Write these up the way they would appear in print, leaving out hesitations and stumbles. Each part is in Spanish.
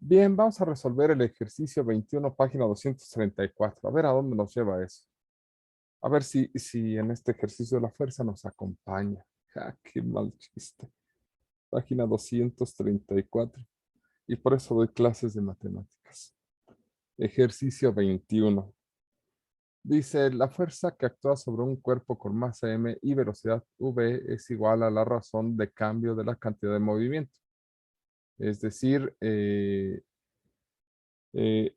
Bien, vamos a resolver el ejercicio 21, página 234. A ver a dónde nos lleva eso. A ver si en este ejercicio de la fuerza nos acompaña. Qué mal chiste. Página 234. Y por eso doy clases de matemáticas. Ejercicio 21. Dice, la fuerza que actúa sobre un cuerpo con masa m y velocidad v es igual a la razón de cambio de la cantidad de movimiento. Es decir,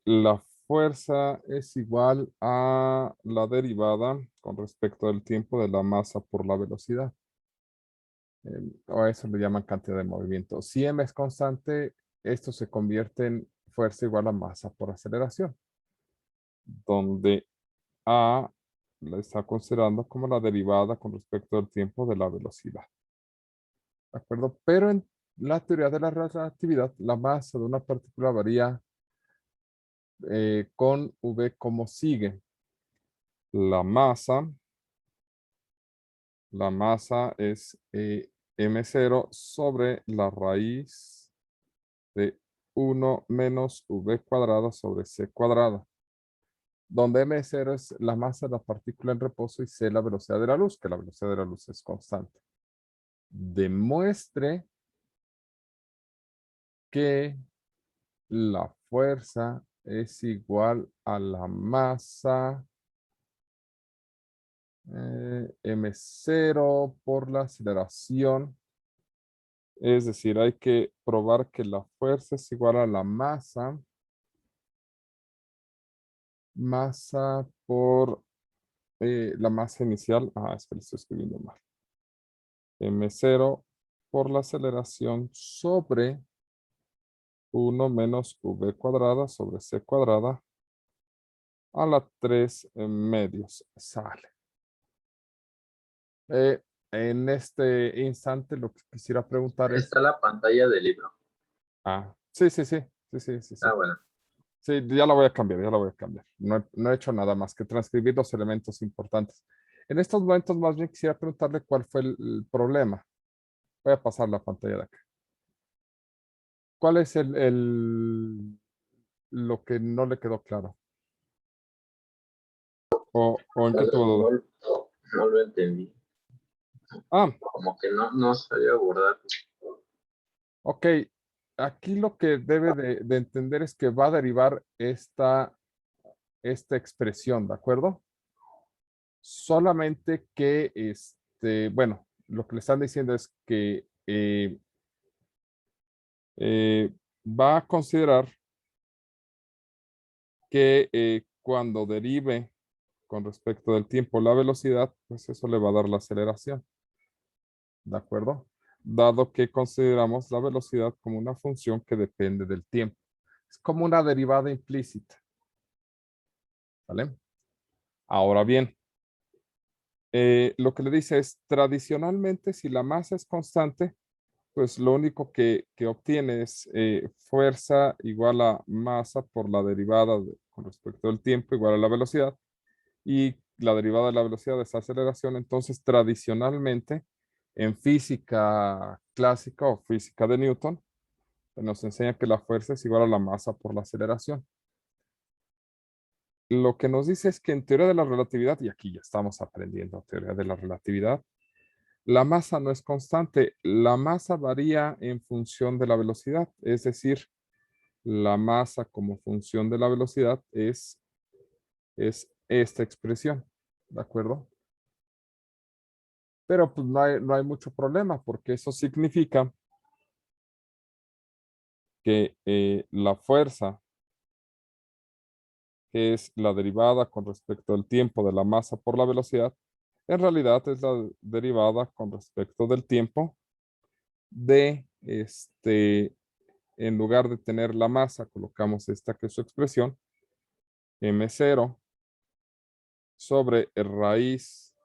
la fuerza es igual a la derivada con respecto al tiempo de la masa por la velocidad. O a eso le llaman cantidad de movimiento. Si m es constante, esto se convierte en fuerza igual a masa por aceleración, donde a la está considerando como la derivada con respecto al tiempo de la velocidad. ¿De acuerdo? Pero en la teoría de la relatividad, la masa de una partícula varía con v como sigue. La masa es m0 sobre la raíz de 1 menos v cuadrada sobre c cuadrada, donde m0 es la masa de la partícula en reposo y c la velocidad de la luz, que la velocidad de la luz es constante. Demuestre que la fuerza es igual a la masa m0 por la aceleración. Es decir, hay que probar que la fuerza es igual a la masa por la masa inicial. Es que lo estoy escribiendo mal. M0 por la aceleración sobre 1 menos v cuadrada sobre c cuadrada a la 3 medios. Sale. En este instante lo que quisiera preguntar es... Está la pantalla del libro. Sí, sí, sí. Sí, sí, sí, sí. Bueno. Sí, ya la voy a cambiar, ya la voy a cambiar. No he hecho nada más que transcribir los elementos importantes. En estos momentos más bien quisiera preguntarle cuál fue el problema. Voy a pasar la pantalla de acá. ¿Cuál es lo que no le quedó claro? ¿O en qué tuvo duda? No lo entendí. Como que no sabía abordar. Ok. Aquí lo que debe de entender es que va a derivar esta expresión, ¿de acuerdo? Solamente que, bueno, lo que le están diciendo es que va a considerar que cuando derive con respecto del tiempo la velocidad, pues eso le va a dar la aceleración. ¿De acuerdo? Dado que consideramos la velocidad como una función que depende del tiempo. Es como una derivada implícita. ¿Vale? Ahora bien, lo que le dice es, tradicionalmente, si la masa es constante, pues lo único que obtiene es fuerza igual a masa por la derivada con respecto al tiempo igual a la velocidad. Y la derivada de la velocidad es aceleración. Entonces, tradicionalmente, en física clásica o física de Newton, nos enseña que la fuerza es igual a la masa por la aceleración. Lo que nos dice es que en teoría de la relatividad, y aquí ya estamos aprendiendo teoría de la relatividad, la masa no es constante, la masa varía en función de la velocidad, es decir, la masa como función de la velocidad es esta expresión, ¿de acuerdo? Pero pues no hay mucho problema porque eso significa que la fuerza, que es la derivada con respecto al tiempo de la masa por la velocidad, en realidad es la derivada con respecto del tiempo de en lugar de tener la masa, colocamos esta que es su expresión, m0 sobre raíz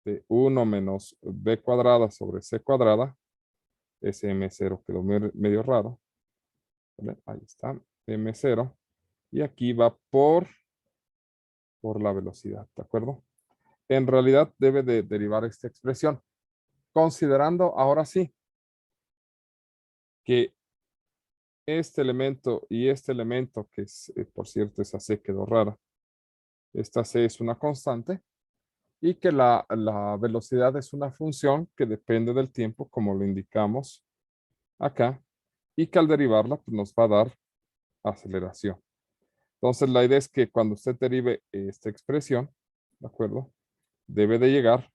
de 1 menos b cuadrada sobre c cuadrada. Ese m0 quedó medio raro. ¿Vale? Ahí está, m0. Y aquí va por la velocidad, ¿de acuerdo? En realidad debe de derivar esta expresión, considerando ahora sí que este elemento y este elemento, que es, por cierto, esa C quedó rara. Esta C es una constante y que la velocidad es una función que depende del tiempo, como lo indicamos acá, y que al derivarla pues, nos va a dar aceleración. Entonces, la idea es que cuando usted derive esta expresión, ¿de acuerdo? Debe de llegar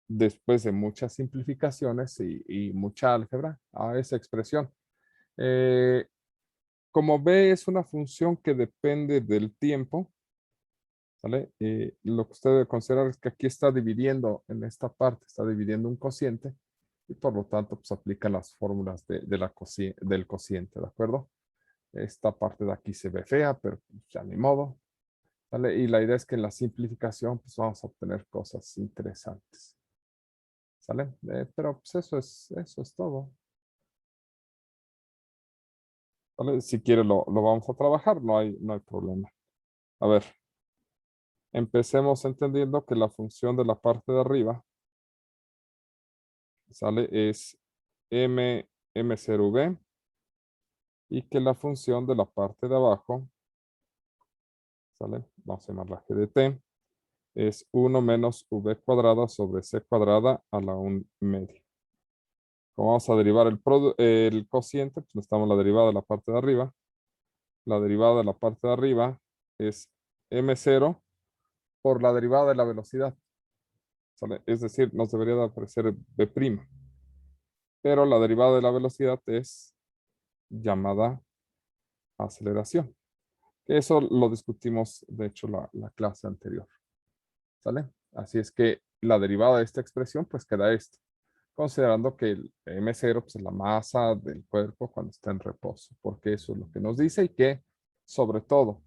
después de muchas simplificaciones y mucha álgebra a esa expresión. Como ve, es una función que depende del tiempo, ¿vale? Lo que usted debe considerar es que aquí está dividiendo en esta parte, está dividiendo un cociente y por lo tanto pues aplica las fórmulas del cociente, ¿de acuerdo? Esta parte de aquí se ve fea, pero pues, ya ni modo, ¿vale? Y la idea es que en la simplificación pues vamos a obtener cosas interesantes, ¿sale? Pero pues eso es todo, ¿vale? Si quiere lo vamos a trabajar, no hay problema. A ver, empecemos entendiendo que la función de la parte de arriba, ¿sale? Es m0v y que la función de la parte de abajo, ¿sale? Vamos a llamarla g de t, es 1 menos v cuadrada sobre c cuadrada a la 1 media. Como vamos a derivar el cociente, pues necesitamos la derivada de la parte de arriba. La derivada de la parte de arriba es m0 por la derivada de la velocidad, ¿sale? Es decir, nos debería de aparecer v'. Pero la derivada de la velocidad es llamada aceleración. Eso lo discutimos, de hecho, la clase anterior, ¿sale? Así es que la derivada de esta expresión, pues queda esto, considerando que el m0 pues, es la masa del cuerpo cuando está en reposo, porque eso es lo que nos dice y que, sobre todo,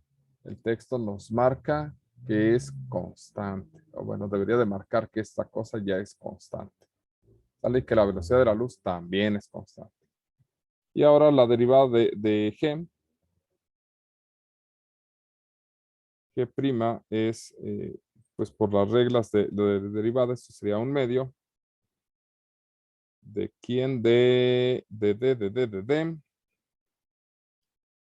el texto nos marca que es constante, o bueno, debería de marcar que esta cosa ya es constante, ¿sale? Y que la velocidad de la luz también es constante. Y ahora la derivada de g es, pues por las reglas de derivada, esto sería un medio de quién de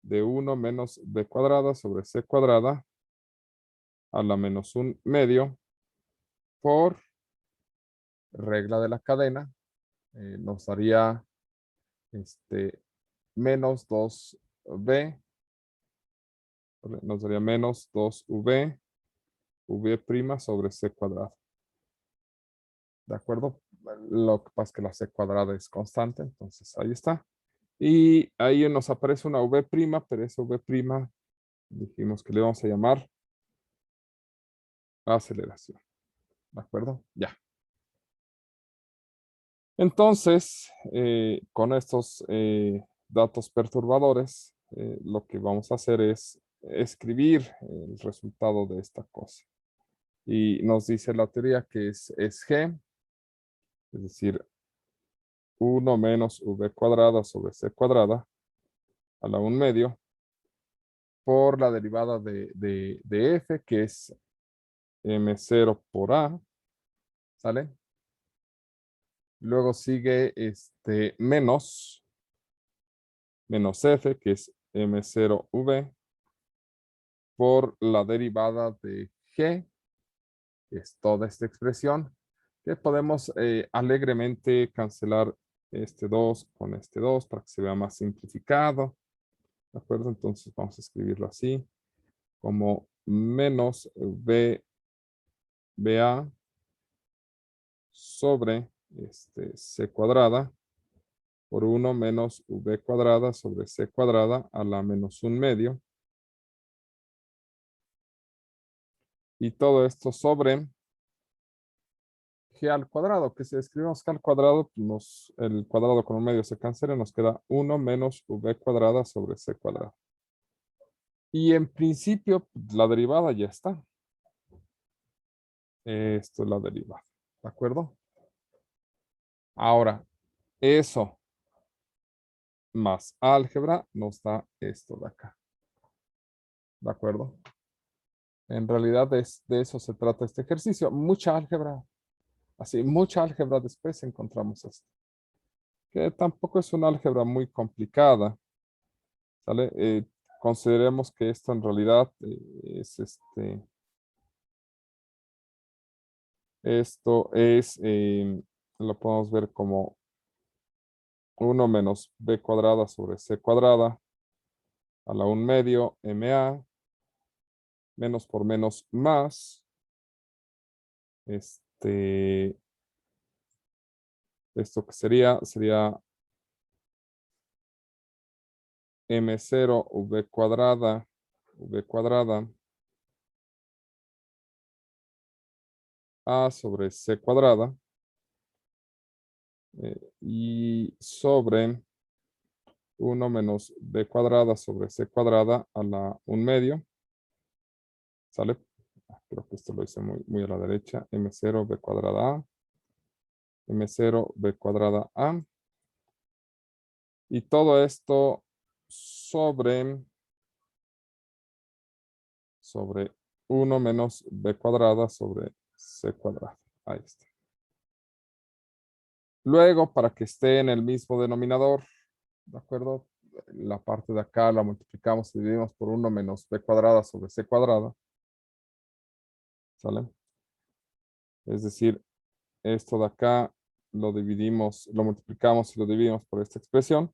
1 menos b cuadrada sobre c cuadrada a la menos un medio por regla de la cadena, nos daría menos 2b, nos daría menos 2v, v' sobre c cuadrado. ¿De acuerdo? Lo que pasa es que la c cuadrada es constante, entonces ahí está. Y ahí nos aparece una v', pero esa v' dijimos que le vamos a llamar aceleración. ¿De acuerdo? Ya. Entonces, con estos datos perturbadores, lo que vamos a hacer es escribir el resultado de esta cosa. Y nos dice la teoría que es G, es decir, 1 menos v cuadrada sobre c cuadrada a la 1 medio por la derivada de f, que es m0 por a, ¿sale? Luego sigue menos f, que es m0v, por la derivada de g, que es toda esta expresión, que podemos alegremente cancelar este 2 con este 2 para que se vea más simplificado. ¿De acuerdo? Entonces vamos a escribirlo así, como menos VA sobre C cuadrada por 1 menos V cuadrada sobre C cuadrada a la menos 1 medio. Y todo esto sobre G al cuadrado, que si escribimos G al cuadrado, pues el cuadrado con un medio se cancela, nos queda 1 menos V cuadrada sobre C cuadrada. Y en principio, la derivada ya está. Esto es la derivada, ¿de acuerdo? Ahora, eso más álgebra nos da esto de acá. ¿De acuerdo? En realidad de eso se trata este ejercicio. Mucha álgebra. Así, mucha álgebra después encontramos esto. Que tampoco es una álgebra muy complicada. ¿Sale? Consideremos que esto en realidad es esto es, lo podemos ver como 1 menos b cuadrada sobre c cuadrada a la 1 medio ma, menos por menos más, esto que sería m0 v cuadrada a sobre c cuadrada y sobre 1 menos b cuadrada sobre c cuadrada a la 1 medio. ¿Sale? Creo que esto lo hice muy a la derecha. M0 b cuadrada a. M0 b cuadrada a. Y todo esto sobre 1 menos b cuadrada sobre c cuadrada. Ahí está. Luego, para que esté en el mismo denominador, ¿de acuerdo? La parte de acá la multiplicamos y dividimos por 1 menos b cuadrada sobre c cuadrada. ¿Sale? Es decir, esto de acá lo dividimos, lo multiplicamos y lo dividimos por esta expresión.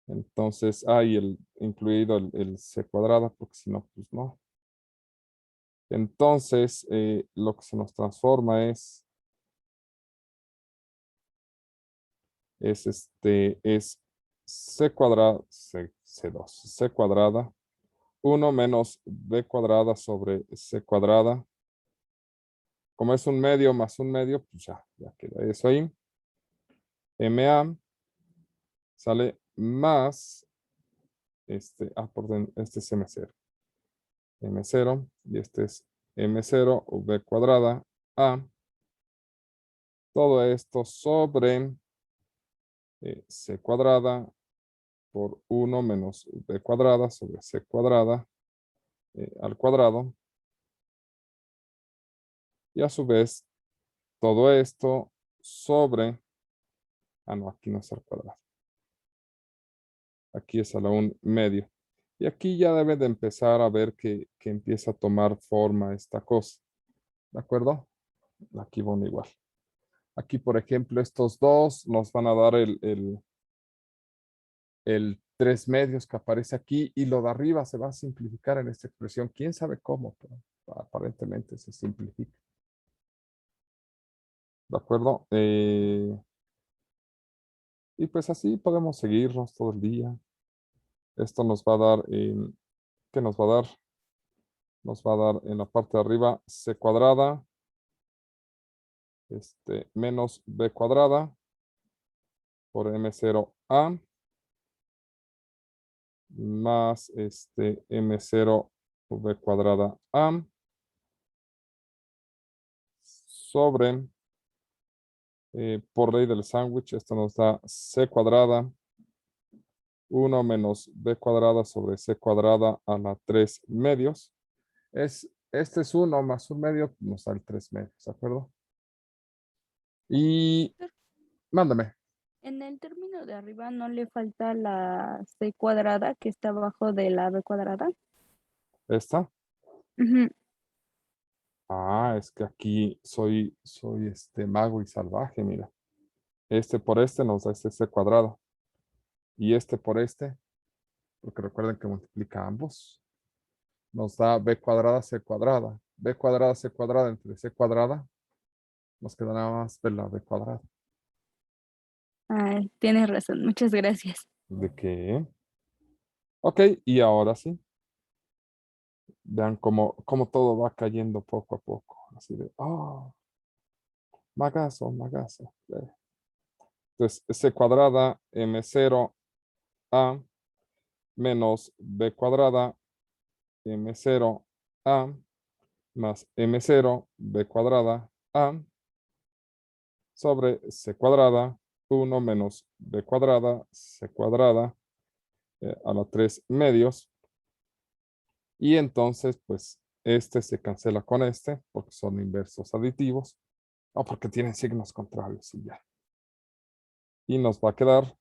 Entonces, hay incluido el c cuadrada, porque si no, pues no. Entonces, lo que se nos transforma es c cuadrada, c2, c cuadrada, 1 menos b cuadrada sobre c cuadrada. Como es un medio más un medio, pues ya queda eso ahí. MA sale más, este es M0. M0 y este es M0 v cuadrada A. Todo esto sobre c cuadrada por 1 menos b cuadrada sobre c cuadrada al cuadrado. Y a su vez, todo esto sobre, no, aquí no es al cuadrado. Aquí es a la 1 medio. Y aquí ya debe de empezar a ver que empieza a tomar forma esta cosa. ¿De acuerdo? Aquí van igual. Aquí, por ejemplo, estos dos nos van a dar el 3 medios que aparece aquí y lo de arriba se va a simplificar en esta expresión. ¿Quién sabe cómo? Pero aparentemente se simplifica. ¿De acuerdo? Y pues así podemos seguirnos todo el día. Esto nos va a dar, ¿qué nos va a dar? Nos va a dar en la parte de arriba c cuadrada, menos b cuadrada por m0a más m0 v cuadrada a sobre, por ley del sándwich, esto nos da c cuadrada 1 menos b cuadrada sobre c cuadrada a la 3 medios. Este es 1 más 1 medio, nos da el 3 medios, ¿de acuerdo? Y mándame. En el término de arriba no le falta la c cuadrada que está abajo de la b cuadrada. ¿Esta? Ujú. Es que aquí soy mago y salvaje, mira. Este por este nos da este c cuadrada. Y este por este, porque recuerden que multiplica ambos, nos da b cuadrada c cuadrada. B cuadrada c cuadrada entre c cuadrada, nos queda nada más ver la b cuadrada. Tienes razón, muchas gracias. ¿De qué? Ok, y ahora sí. Vean cómo todo va cayendo poco a poco. Así de, magazo, magazo. Entonces, c cuadrada m0 a menos b cuadrada m0 a más m0 b cuadrada a sobre c cuadrada 1 menos b cuadrada c cuadrada a la 3 medios. Y entonces, pues, este se cancela con este porque son inversos aditivos o porque tienen signos contrarios y ya. Y nos va a quedar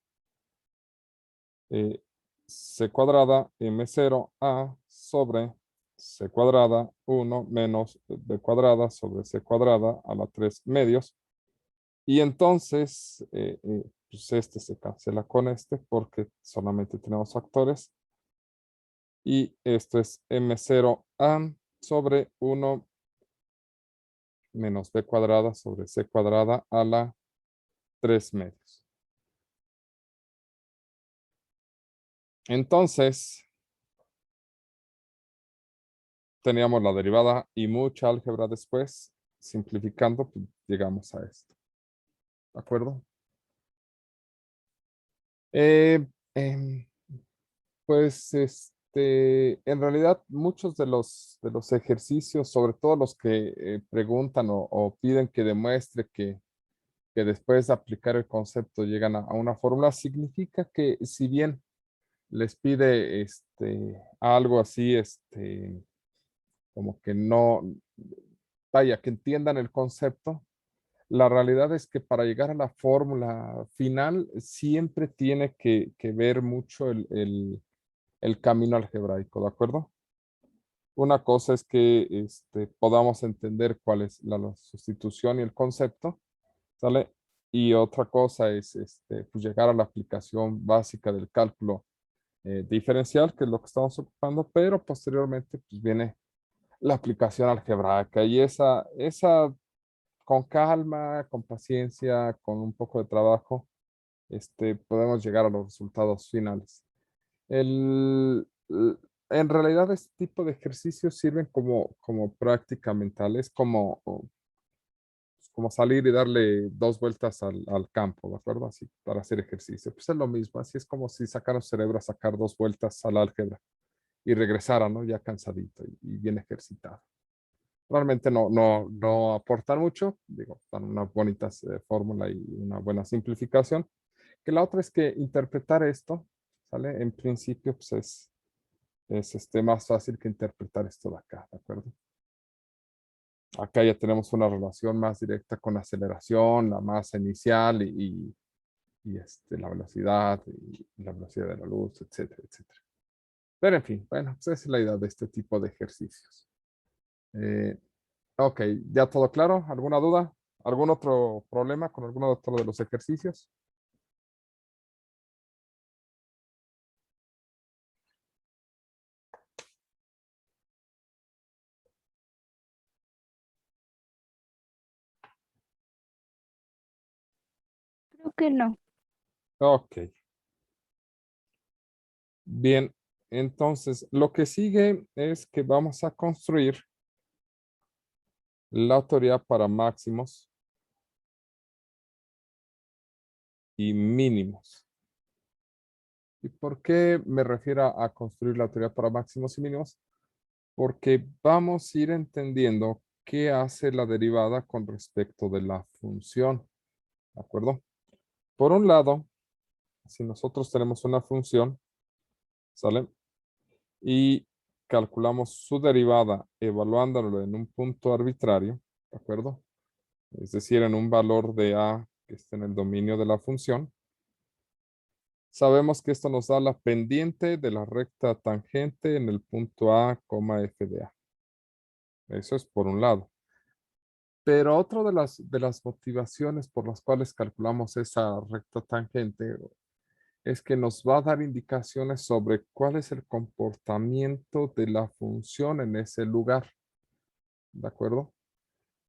c cuadrada m0 a sobre c cuadrada 1 menos b cuadrada sobre c cuadrada a la 3 medios. Y entonces, pues este se cancela con este porque solamente tenemos factores. Y esto es m0a sobre 1 menos b cuadrada sobre c cuadrada a la 3 medios. Entonces, teníamos la derivada y mucha álgebra después. Simplificando, pues, llegamos a esto. ¿De acuerdo? Pues, en realidad, muchos de los ejercicios, sobre todo los que preguntan o piden que demuestre que después de aplicar el concepto llegan a una fórmula, significa que si bien les pide algo así, como que no, vaya, que entiendan el concepto, la realidad es que para llegar a la fórmula final siempre tiene que ver mucho el camino algebraico, ¿de acuerdo? Una cosa es que podamos entender cuál es la sustitución y el concepto, ¿sale? Y otra cosa es pues llegar a la aplicación básica del cálculo diferencial, que es lo que estamos ocupando, pero posteriormente pues viene la aplicación algebraica y esa con calma, con paciencia, con un poco de trabajo, podemos llegar a los resultados finales. En realidad este tipo de ejercicios sirven como práctica mental, es como salir y darle 2 vueltas al campo, ¿de acuerdo? Así, para hacer ejercicio. Pues es lo mismo, así es como si sacara un cerebro a sacar 2 vueltas al álgebra y regresara, ¿no? Ya cansadito y bien ejercitado. Realmente no aportan mucho, digo, dan una bonita fórmula y una buena simplificación. Que la otra es que interpretar esto, ¿sale? En principio, pues es más fácil que interpretar esto de acá, ¿de acuerdo? Acá ya tenemos una relación más directa con la aceleración, la masa inicial y la velocidad y la velocidad de la luz, etcétera, etcétera. Pero en fin, bueno, pues esa es la idea de este tipo de ejercicios. Ok, ¿ya todo claro? ¿Alguna duda? ¿Algún otro problema con alguno otro de los ejercicios? Creo que no. Ok. Bien, entonces lo que sigue es que vamos a construir la teoría para máximos y mínimos. ¿Y por qué me refiero a construir la teoría para máximos y mínimos? Porque vamos a ir entendiendo qué hace la derivada con respecto de la función. ¿De acuerdo? Por un lado, si nosotros tenemos una función, ¿sale? Y calculamos su derivada evaluándolo en un punto arbitrario, ¿de acuerdo? Es decir, en un valor de a que esté en el dominio de la función. Sabemos que esto nos da la pendiente de la recta tangente en el punto a, f de a. Eso es por un lado. Pero otra de las motivaciones por las cuales calculamos esa recta tangente es que nos va a dar indicaciones sobre cuál es el comportamiento de la función en ese lugar. ¿De acuerdo?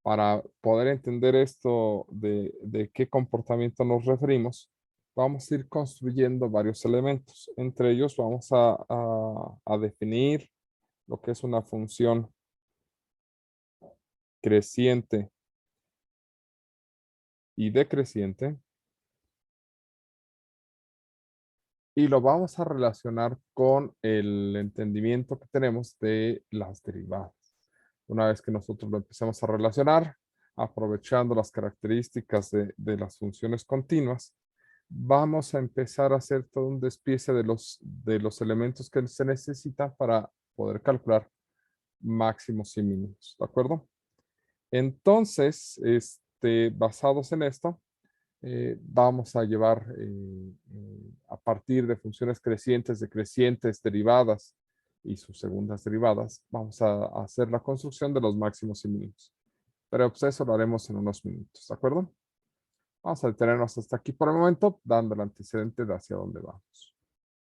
Para poder entender esto de qué comportamiento nos referimos, vamos a ir construyendo varios elementos. Entre ellos vamos a definir lo que es una función creciente y decreciente. Y lo vamos a relacionar con el entendimiento que tenemos de las derivadas. Una vez que nosotros lo empecemos a relacionar, aprovechando las características de las funciones continuas, vamos a empezar a hacer todo un despiece de los elementos que se necesitan para poder calcular máximos y mínimos, ¿de acuerdo? Entonces, basados en esto, vamos a llevar a partir de funciones crecientes, decrecientes, derivadas y sus segundas derivadas, vamos a hacer la construcción de los máximos y mínimos. Pero pues eso lo haremos en unos minutos, ¿de acuerdo? Vamos a detenernos hasta aquí por el momento, dando el antecedente de hacia dónde vamos.